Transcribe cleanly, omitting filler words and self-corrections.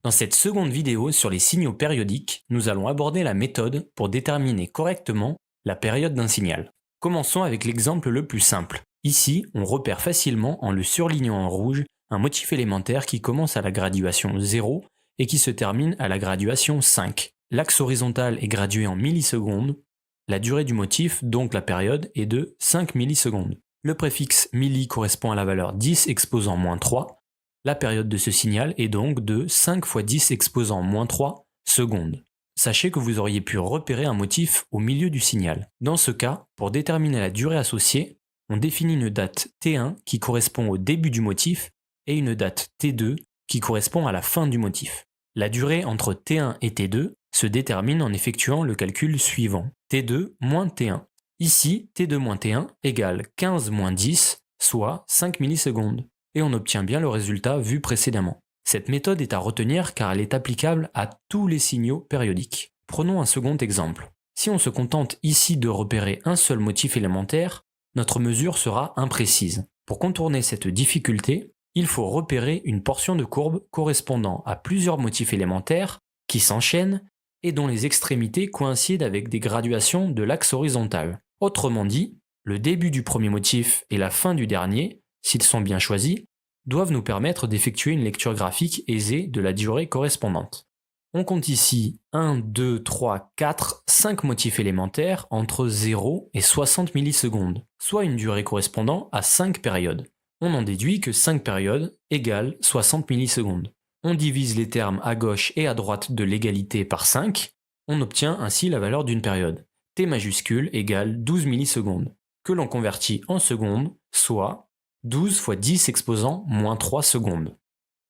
Dans cette seconde vidéo sur les signaux périodiques, nous allons aborder la méthode pour déterminer correctement la période d'un signal. Commençons avec l'exemple le plus simple. Ici, on repère facilement en le surlignant en rouge un motif élémentaire qui commence à la graduation 0 et qui se termine à la graduation 5. L'axe horizontal est gradué en millisecondes. La durée du motif, donc la période, est de 5 millisecondes. Le préfixe milli correspond à la valeur 10 exposant moins 3. La période de ce signal est donc de 5 fois 10 exposant moins 3 secondes. Sachez que vous auriez pu repérer un motif au milieu du signal. Dans ce cas, pour déterminer la durée associée, on définit une date T1 qui correspond au début du motif et une date T2 qui correspond à la fin du motif. La durée entre T1 et T2 se détermine en effectuant le calcul suivant. T2 moins T1. Ici, T2 moins T1 égale 15 moins 10, soit 5 millisecondes. Et on obtient bien le résultat vu précédemment. Cette méthode est à retenir car elle est applicable à tous les signaux périodiques. Prenons un second exemple. Si on se contente ici de repérer un seul motif élémentaire, notre mesure sera imprécise. Pour contourner cette difficulté, il faut repérer une portion de courbe correspondant à plusieurs motifs élémentaires qui s'enchaînent et dont les extrémités coïncident avec des graduations de l'axe horizontal. Autrement dit, le début du premier motif et la fin du dernier, s'ils sont bien choisis, doivent nous permettre d'effectuer une lecture graphique aisée de la durée correspondante. On compte ici 1, 2, 3, 4, 5 motifs élémentaires entre 0 et 60 millisecondes, soit une durée correspondant à 5 périodes. On en déduit que 5 périodes égale 60 millisecondes. On divise les termes à gauche et à droite de l'égalité par 5, on obtient ainsi la valeur d'une période. T majuscule égale 12 millisecondes, que l'on convertit en secondes, soit 12 fois 10 exposant moins 3 secondes.